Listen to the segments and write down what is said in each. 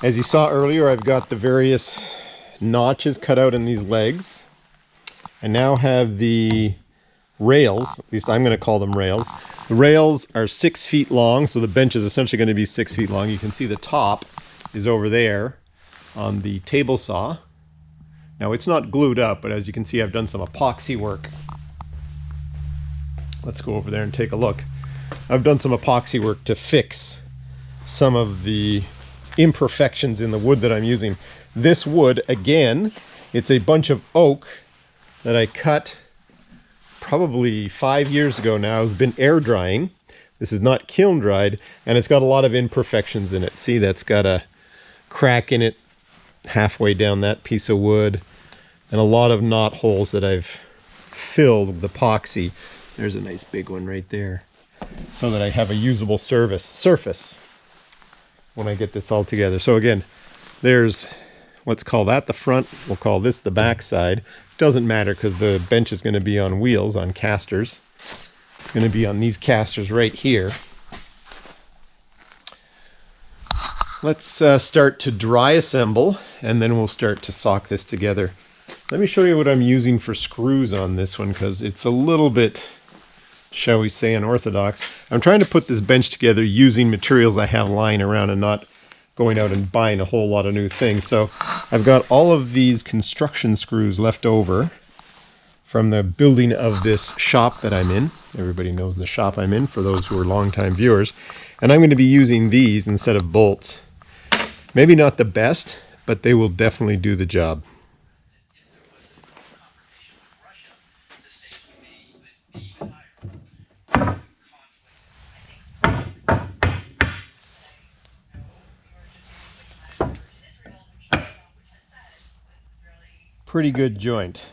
As you saw earlier, I've got the various notches cut out in these legs. I now have the rails, at least I'm going to call them rails. The rails are 6 feet long, so the bench is essentially going to be 6 feet long. You can see the top is over there on the table saw. Now it's not glued up, but as you can see, I've done some epoxy work. Let's go over there and take a look. I've done some epoxy work to fix some of the imperfections in the wood that I'm using. This wood, again, it's a bunch of oak that I cut probably 5 years ago now. It's been air drying. This is not kiln dried, and it's got a lot of imperfections in it. See, that's got a crack in it halfway down that piece of wood, and a lot of knot holes that I've filled with epoxy. There's a nice big one right there, so that I have a usable surface when I get this all together. So again, there's, let's call that the front, we'll call this the back side. Doesn't matter because the bench is going to be on wheels, on casters. It's going to be on these casters right here. Let's start to dry assemble, and then we'll start to sock this together. Let me show you what I'm using for screws on this one, because it's a little bit, shall we say, unorthodox. I'm trying to put this bench together using materials I have lying around and not going out and buying a whole lot of new things. So I've got all of these construction screws left over from the building of this shop that I'm in. Everybody knows the shop I'm in, for those who are longtime viewers. And I'm going to be using these instead of bolts. Maybe not the best, but they will definitely do the job. Pretty good joint.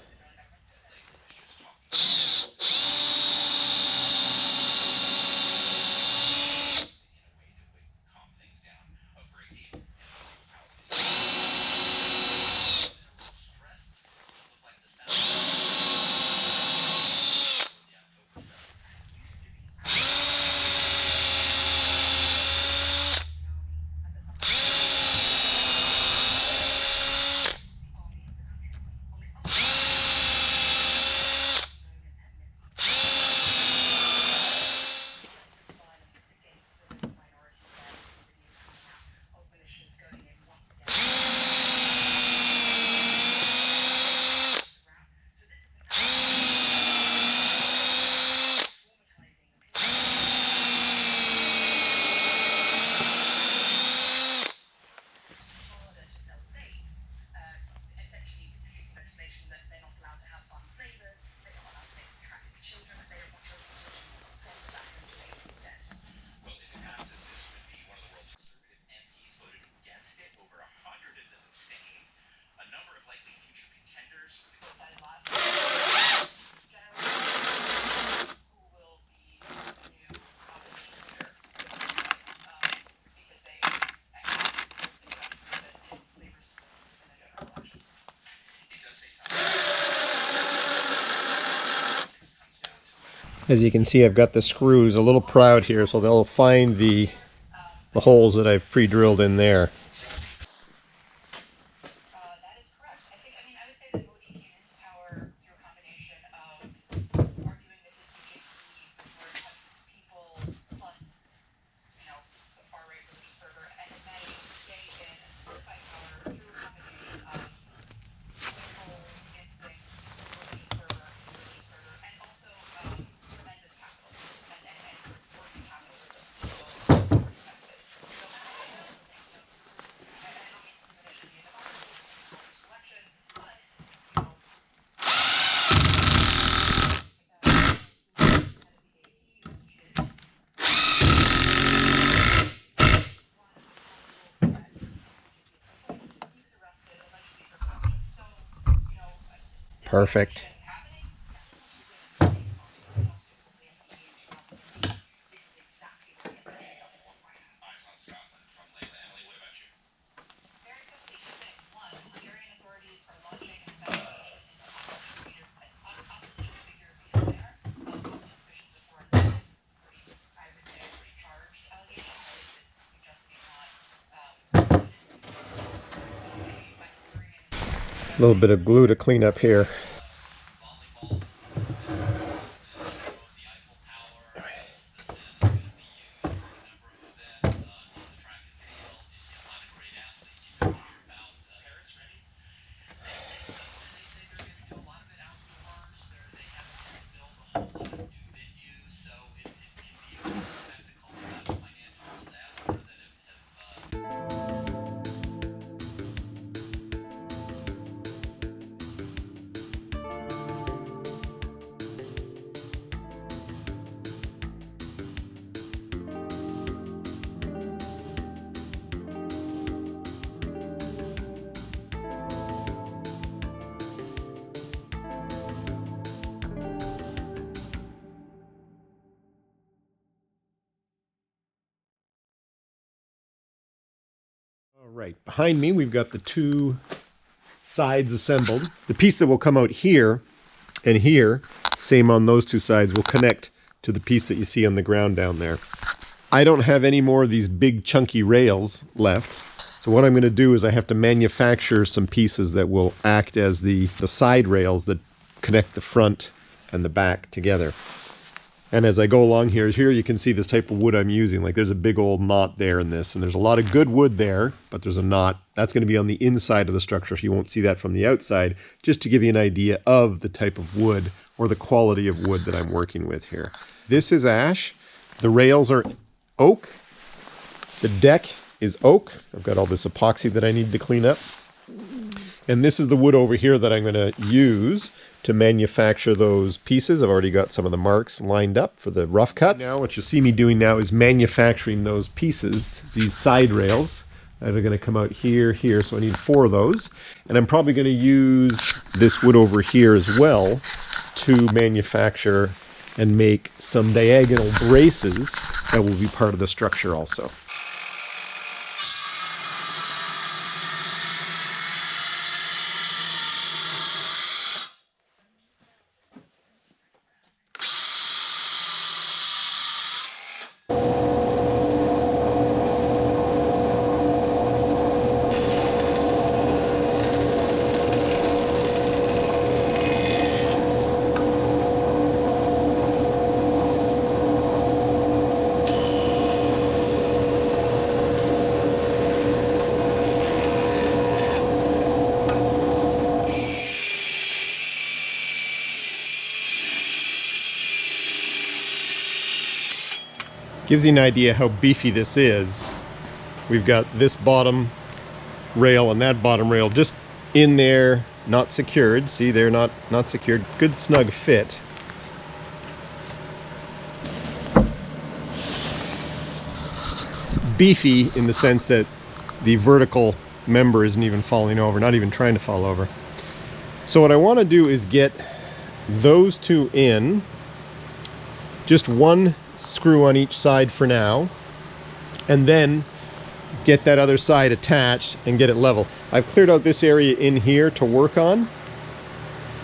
As you can see, I've got the screws a little proud here, so they'll find the holes that I've pre-drilled in there. That is correct. I would say that Modi came into power through a combination of arguing that his BJP were a touch with people, plus, some far-right religious fervor, and his managed to stay in and solidify power through a combination of political instincts, religious fervor, and also tremendous capital and sort of working capitalism. So, perspective. Perfect. A little bit of glue to clean up here. All right, behind me we've got the two sides assembled. The piece that will come out here and here, same on those two sides, will connect to the piece that you see on the ground down there. I don't have any more of these big chunky rails left. So what I'm going to do is I have to manufacture some pieces that will act as the side rails that connect the front and the back together. And as I go along here you can see this type of wood I'm using. Like there's a big old knot there in this, and there's a lot of good wood there, but there's a knot. That's going to be on the inside of the structure, so you won't see that from the outside, just to give you an idea of the type of wood or the quality of wood that I'm working with here. This is ash. The rails are oak. The deck is oak. I've got all this epoxy that I need to clean up. And this is the wood over here that I'm going to use to manufacture those pieces. I've already got some of the marks lined up for the rough cuts. Now what you'll see me doing now is manufacturing those pieces, these side rails that are going to come out here, so I need 4 of those. And I'm probably going to use this wood over here as well to manufacture and make some diagonal braces that will be part of the structure also. Gives you an idea how beefy this is. We've got this bottom rail and that bottom rail just in there, not secured. See, they're not secured. Good snug fit. Beefy in the sense that the vertical member isn't even falling over, not even trying to fall over. So what I want to do is get those two in, just one screw on each side for now, and then get that other side attached and get it level. I've cleared out this area in here to work on,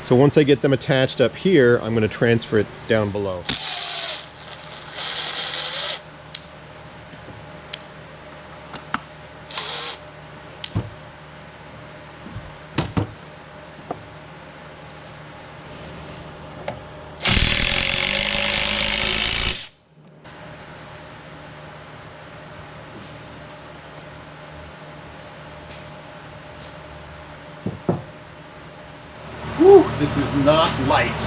so once I get them attached up here, I'm going to transfer it down below. Whew, this is not light.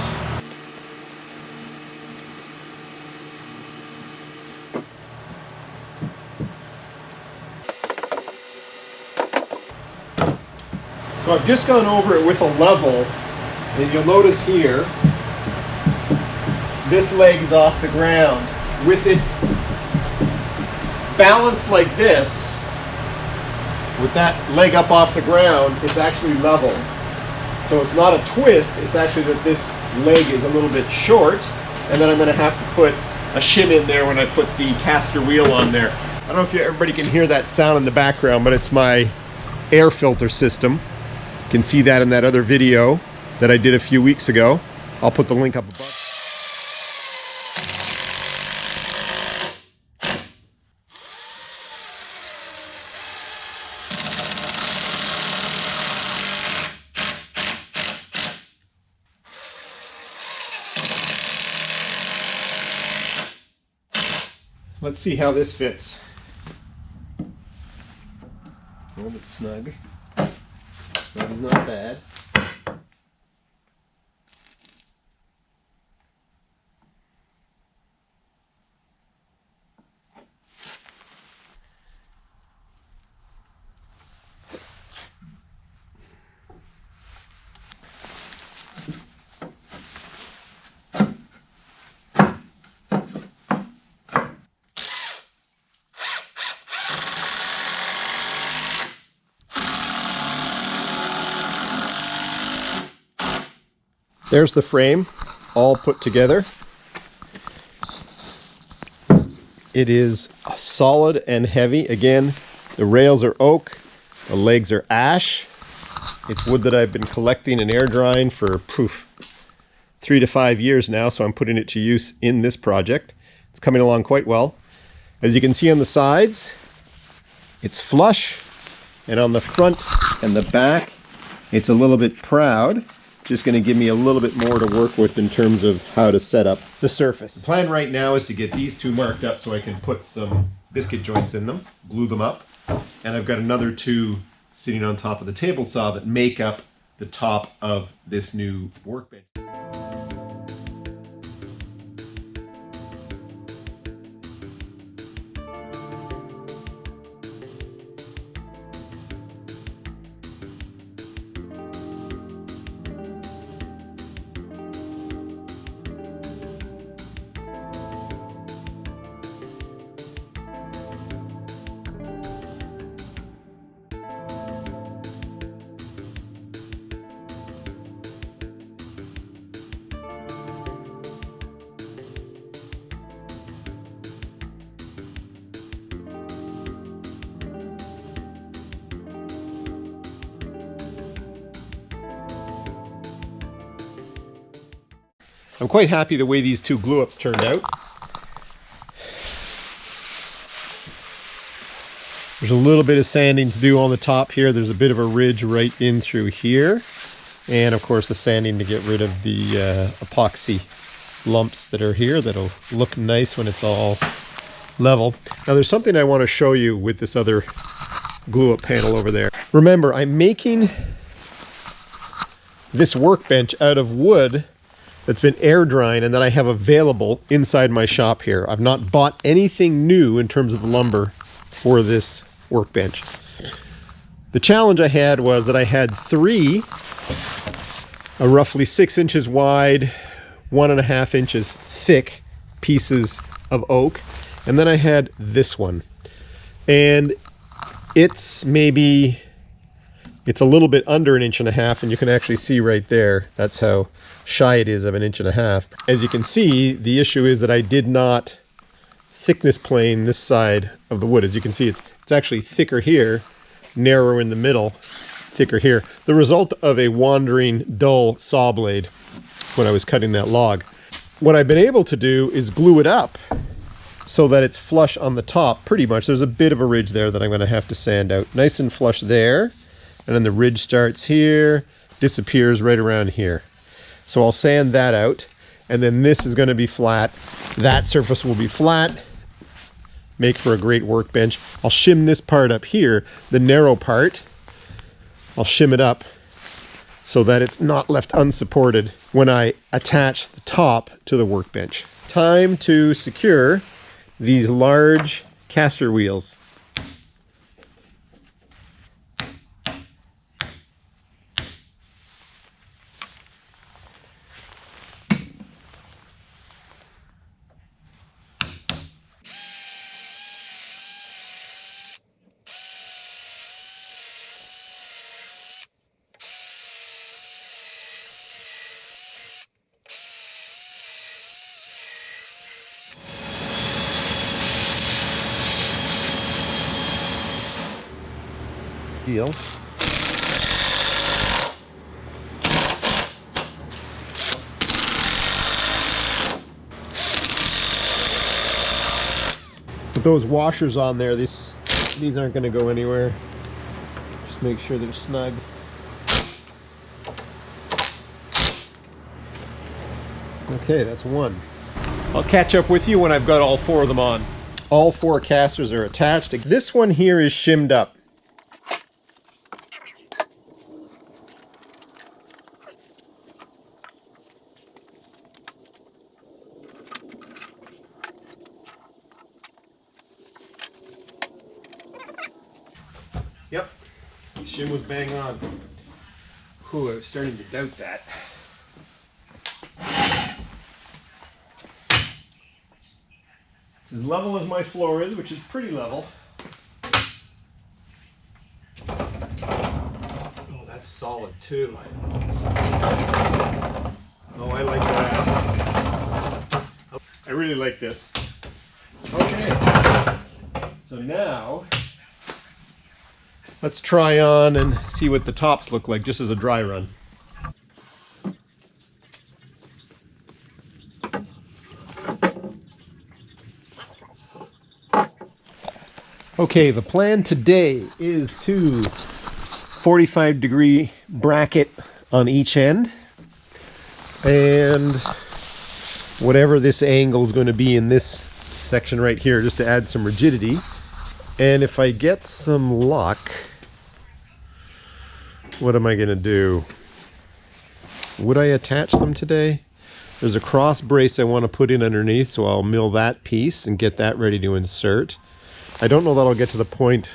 So I've just gone over it with a level, and you'll notice here, this leg is off the ground. With it balanced like this, with that leg up off the ground, it's actually level. So it's not a twist, it's actually that this leg is a little bit short, and then I'm going to have to put a shim in there when I put the Castor wheel on there. I don't know if everybody can hear that sound in the background, but it's my air filter system. You can see that in that other video that I did a few weeks ago. I'll put the link up above. let's see how this fits. Well, it's snug. Snug is not bad. There's the frame, all put together. It is solid and heavy. Again, the rails are oak, the legs are ash. It's wood that I've been collecting and air drying for 3 to 5 years now, so I'm putting it to use in this project. It's coming along quite well. As you can see on the sides, it's flush, and on the front and the back, it's a little bit proud. Just going to give me a little bit more to work with in terms of how to set up the surface. The plan right now is to get these two marked up so I can put some biscuit joints in them, glue them up, and I've got another two sitting on top of the table saw that make up the top of this new workbench. I'm quite happy the way these two glue-ups turned out. There's a little bit of sanding to do on the top here. There's a bit of a ridge right in through here. And of course the sanding to get rid of the epoxy lumps that are here. That'll look nice when it's all level. Now there's something I want to show you with this other glue-up panel over there. Remember, I'm making this workbench out of wood that's been air drying and that I have available inside my shop here. I've not bought anything new in terms of the lumber for this workbench. The challenge I had was that I had three roughly 6 inches wide, 1.5 inches thick pieces of oak, and then I had this one. And it's a little bit under 1.5 inches, and you can actually see right there, that's how shy it is of 1.5 inches. As you can see, the issue is that I did not thickness plane this side of the wood. As you can see, it's actually thicker here, narrower in the middle, thicker here. The result of a wandering, dull saw blade when I was cutting that log. What I've been able to do is glue it up so that it's flush on the top, pretty much. There's a bit of a ridge there that I'm going to have to sand out. Nice and flush there, and then the ridge starts here, disappears right around here. So I'll sand that out, and then this is going to be flat. That surface will be flat, make for a great workbench. I'll shim this part up here, the narrow part. I'll shim it up so that it's not left unsupported when I attach the top to the workbench. Time to secure these large Castor wheels. Deal. With those washers on there, these aren't going to go anywhere. Just make sure they're snug. Okay, that's one. I'll catch up with you when I've got all 4 of them on. All 4 casters are attached. This one here is shimmed up. Yep, shim was bang on. Whew, I was starting to doubt that. It's as level as my floor is, which is pretty level. Oh, that's solid too. Oh, I like that. I really like this. Okay, so now let's try on and see what the tops look like just as a dry run. Okay, the plan today is to 45-degree bracket on each end, and whatever this angle is going to be in this section right here, just to add some rigidity. And if I get some luck, what am I going to do? Would I attach them today? There's a cross brace I want to put in underneath, so I'll mill that piece and get that ready to insert. I don't know that I'll get to the point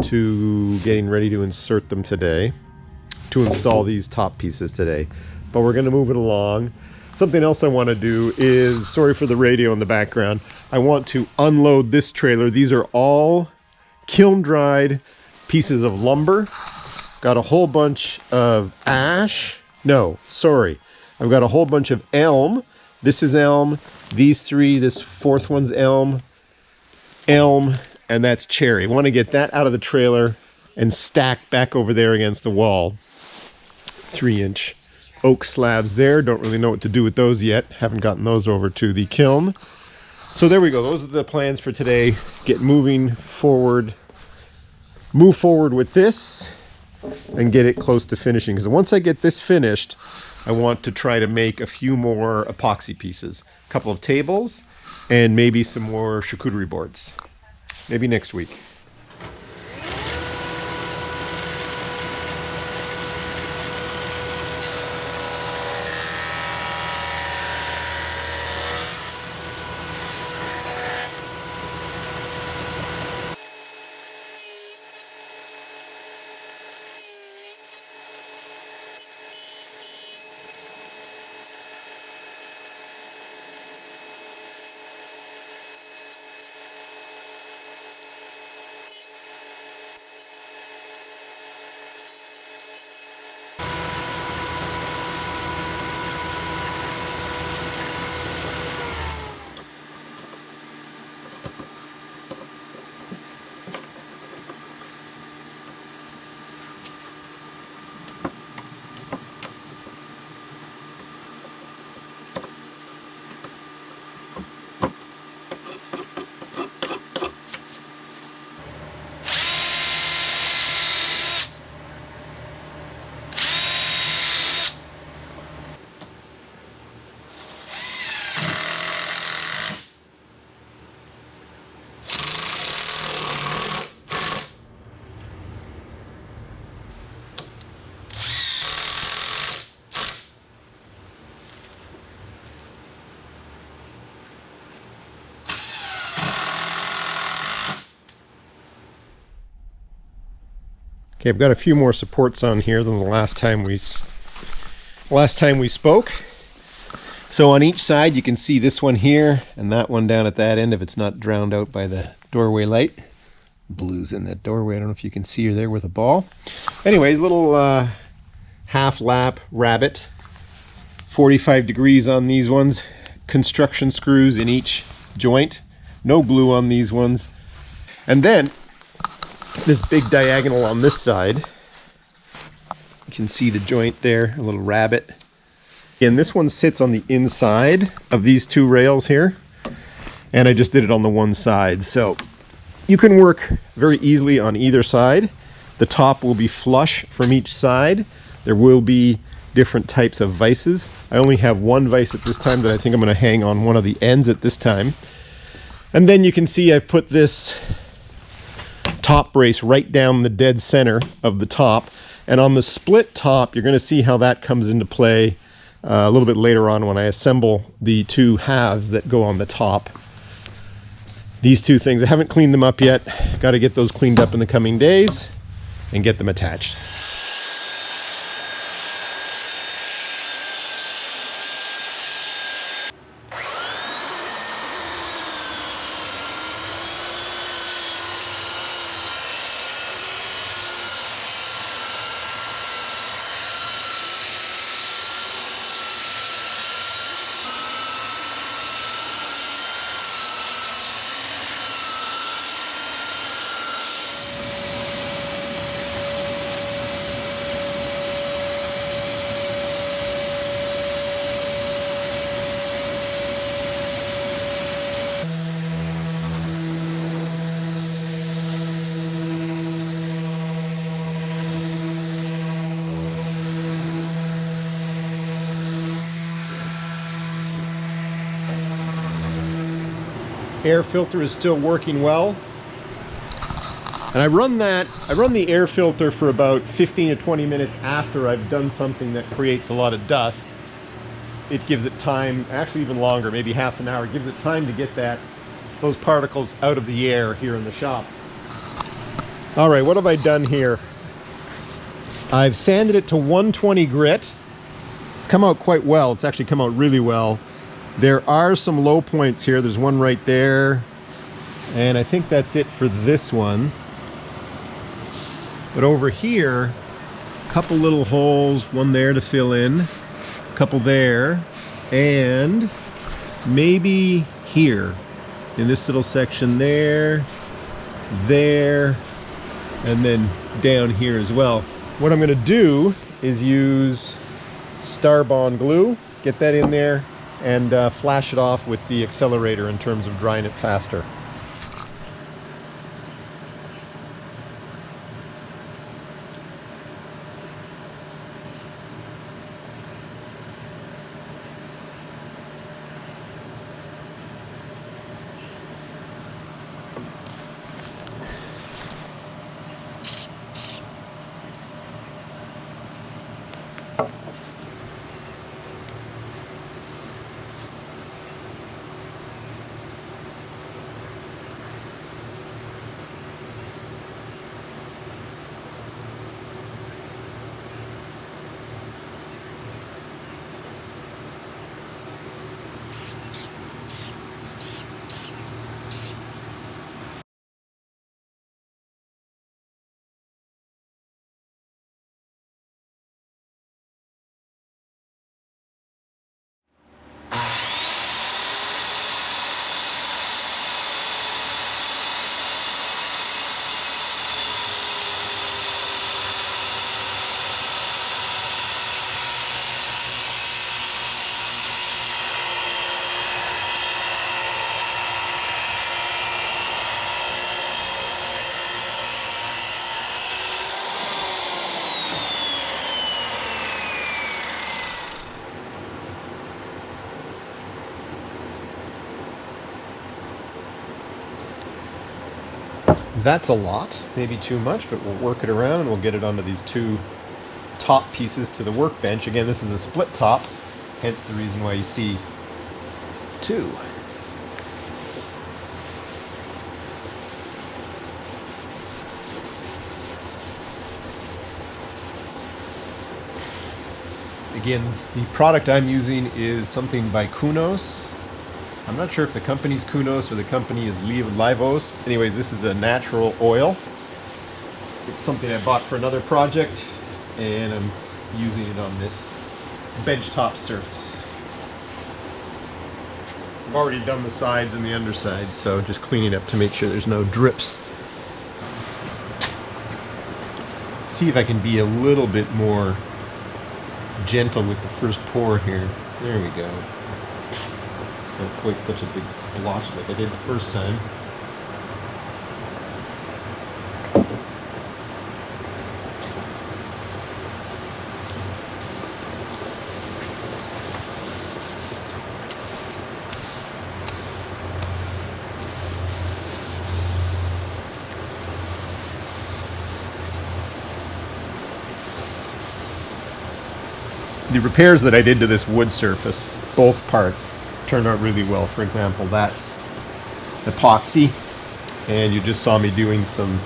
to getting ready to insert them today, to install these top pieces today, but we're going to move it along. Something else I want to do is, sorry for the radio in the background, I want to unload this trailer. These are all kiln dried pieces of lumber. Got a whole bunch of ash. No, sorry. I've got a whole bunch of elm. This is elm. These 3, this 4th one's elm, and that's cherry. I want to get that out of the trailer and stack back over there against the wall. 3-inch oak slabs there. Don't really know what to do with those yet. Haven't gotten those over to the kiln. So there we go. Those are the plans for today. Get moving forward. Move forward with this and get it close to finishing. Because once I get this finished, I want to try to make a few more epoxy pieces. A couple of tables and maybe some more charcuterie boards. Maybe next week. Okay, I've got a few more supports on here than the last time we spoke. So on each side you can see this one here and that one down at that end if it's not drowned out by the doorway light. Blue's in that doorway. I don't know if you can see her there with a ball. Anyways, little half lap rabbit. 45 degrees on these ones. Construction screws in each joint. No glue on these ones. And then this big diagonal on this side. You can see the joint there, a little rabbit. And this one sits on the inside of these 2 rails here. And I just did it on the one side. So you can work very easily on either side. The top will be flush from each side. There will be different types of vices. I only have one vise at this time that I think I'm going to hang on one of the ends at this time. And then you can see I've put this top brace right down the dead center of the top. And on the split top, you're going to see how that comes into play a little bit later on when I assemble the two halves that go on the top. These two things, I haven't cleaned them up yet. Got to get those cleaned up in the coming days and get them attached. Air filter is still working well. And I run the air filter for about 15 to 20 minutes after I've done something that creates a lot of dust. It gives it time, actually even longer, maybe half an hour, it gives it time to get those particles out of the air here in the shop. All right, what have I done here? I've sanded it to 120 grit. It's come out quite well. It's actually come out really well. There are some low points here. There's one right there. And I think that's it for this one. But over here, a couple little holes, one there to fill in, a couple there, and maybe here in this little section there, and then down here as well. What I'm going to do is use Starbond glue, get that in there, and flash it off with the accelerator in terms of drying it faster. That's a lot, maybe too much, but we'll work it around and we'll get it onto these two top pieces to the workbench. Again, this is a split top, hence the reason why you see two. Again, the product I'm using is something by Kunos. I'm not sure if the company's Kunos or the company is Livos. Anyways, this is a natural oil. It's something I bought for another project, and I'm using it on this benchtop surface. I've already done the sides and the undersides, so just cleaning up to make sure there's no drips. See if I can be a little bit more gentle with the first pour here. There we go. Not quite such a big splotch like I did the first time. the repairs that I did to this wood surface, both parts, turned out really well. For example, that's epoxy, and you just saw me doing some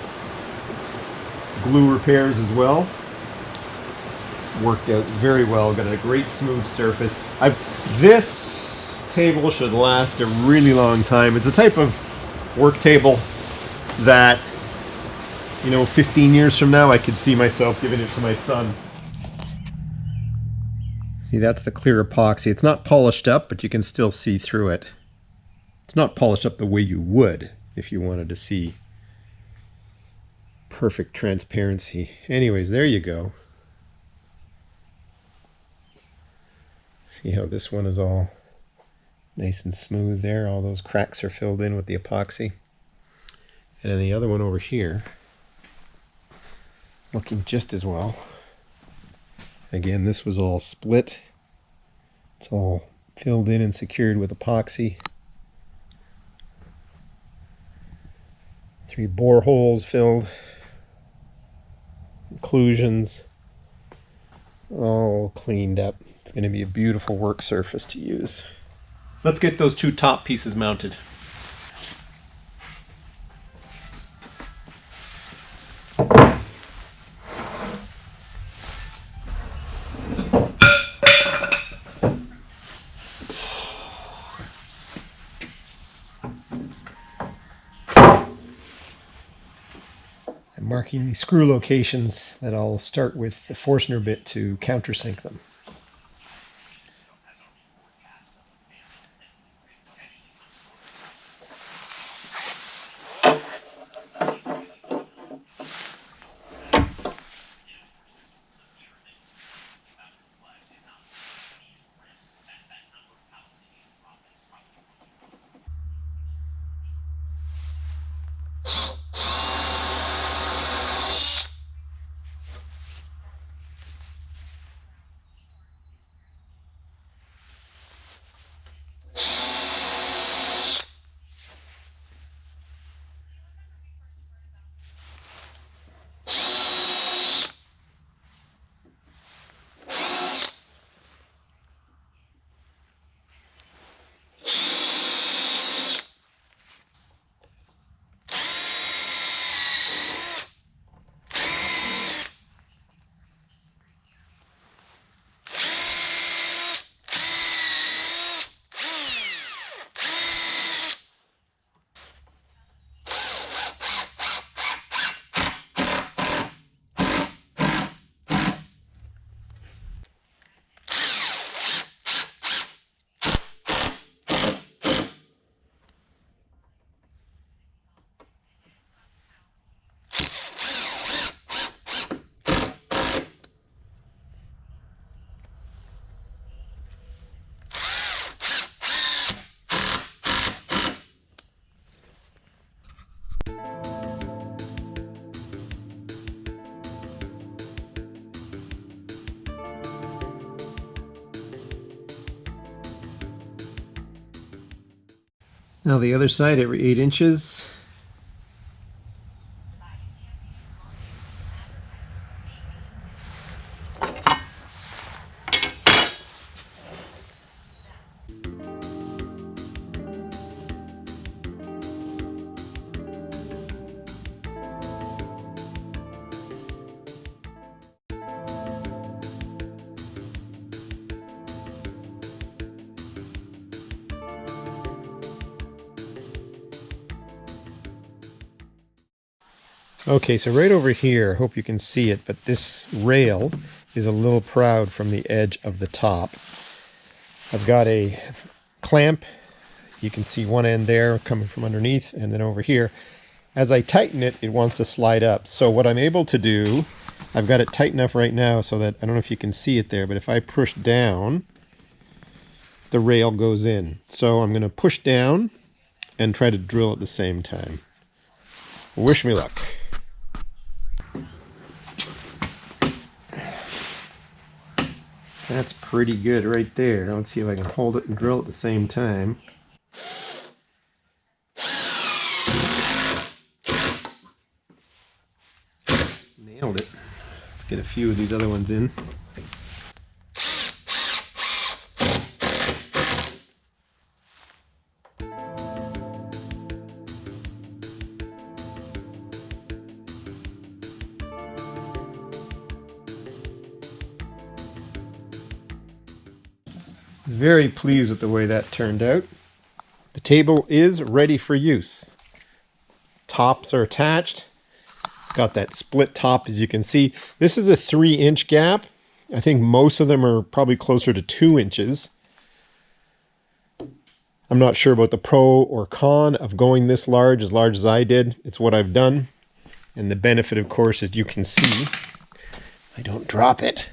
glue repairs as well. Worked out very well. Got a great smooth surface. This table should last a really long time. It's a type of work table that, you know, 15 years from now I could see myself giving it to my son. See, that's the clear epoxy. It's not polished up, but you can still see through it. It's not polished up the way you would if you wanted to see perfect transparency. Anyways, there you go. See how this one is all nice and smooth there? All those cracks are filled in with the epoxy. And then the other one over here, looking just as well. Again, this was all split. It's all filled in and secured with epoxy. 3 bore holes filled. Inclusions. All cleaned up. It's going to be a beautiful work surface to use. Let's get those 2 top pieces mounted. I'm marking the screw locations that I'll start with the Forstner bit to countersink them. Now the other side, every 8 inches. Okay, so right over here, hope you can see it, but this rail is a little proud from the edge of the top. I've got a clamp. You can see one end there coming from underneath, and then over here. As I tighten it, it wants to slide up. So what I'm able to do, I've got it tight enough right now so that, I don't know if you can see it there, but if I push down, the rail goes in. So I'm going to push down and try to drill at the same time. Wish me luck. That's pretty good right there. Let's see if I can hold it and drill at the same time. Nailed it. Let's get a few of these other ones in. Very pleased with the way that turned out. The table is ready for use. Tops are attached. It's got that split top, as you can see. This is a 3-inch gap. I think most of them are probably closer to 2 inches. I'm not sure about the pro or con of going this large as I did. It's what I've done. And the benefit, of course, as you can see, I don't drop it,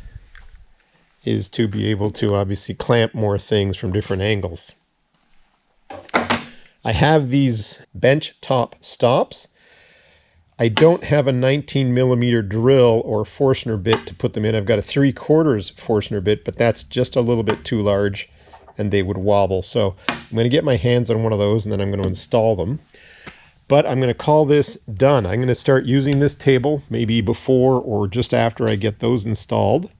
is to be able to obviously clamp more things from different angles. I have these bench top stops. I don't have a 19mm drill or Forstner bit to put them in. I've got a 3/4 Forstner bit, but that's just a little bit too large and they would wobble. So I'm going to get my hands on one of those and then I'm going to install them. But I'm going to call this done. I'm going to start using this table maybe before or just after I get those installed.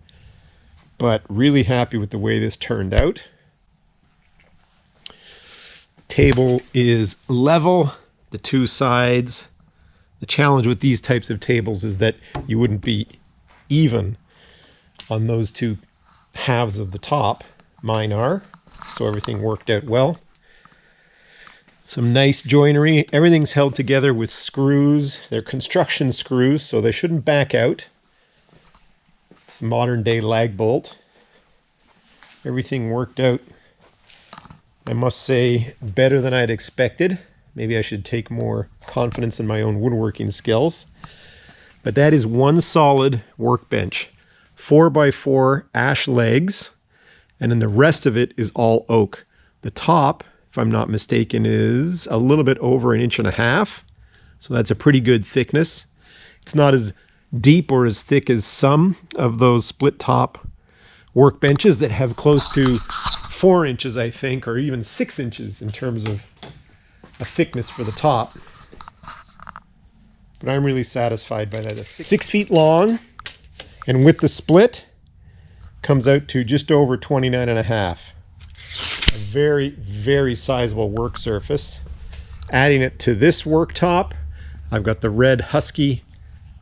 But really happy with the way this turned out. Table is level, the two sides. The challenge with these types of tables is that you wouldn't be even on those two halves of the top. Mine are, so everything worked out well. Some nice joinery. Everything's held together with screws. They're construction screws, so they shouldn't back out. It's a modern day lag bolt. Everything worked out, I must say, better than I'd expected. Maybe I should take more confidence in my own woodworking skills. But that is one solid workbench. 4x4 ash legs, and then the rest of it is all oak. The top, if I'm not mistaken, is a little bit over 1.5 inches. So that's a pretty good thickness. It's not as deep or as thick as some of those split top workbenches that have close to 4 inches, I think, or even 6 inches in terms of a thickness for the top. But I'm really satisfied by that. It's 6 feet long, and with the split comes out to just over 29.5. A very, very sizable work surface. Adding it to this worktop, I've got the red Husky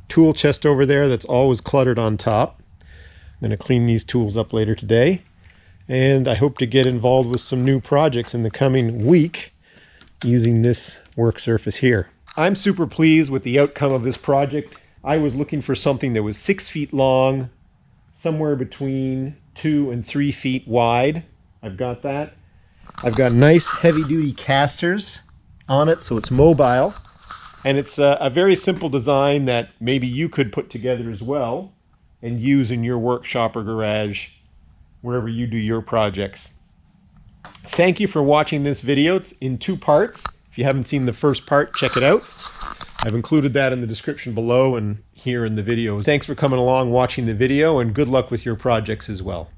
tool chest over there that's always cluttered on top. I'm going to clean these tools up later today, and I hope to get involved with some new projects in the coming week using this work surface here. I'm super pleased with the outcome of this project. I was looking for something that was 6 feet long, somewhere between 2 and 3 feet wide. I've got that. I've got nice heavy-duty casters on it, so it's mobile. And it's a very simple design that maybe you could put together as well and use in your workshop or garage, wherever you do your projects. Thank you for watching this video. It's in 2 parts. If you haven't seen the first part, check it out. I've included that in the description below and here in the video. Thanks for coming along, watching the video, and good luck with your projects as well.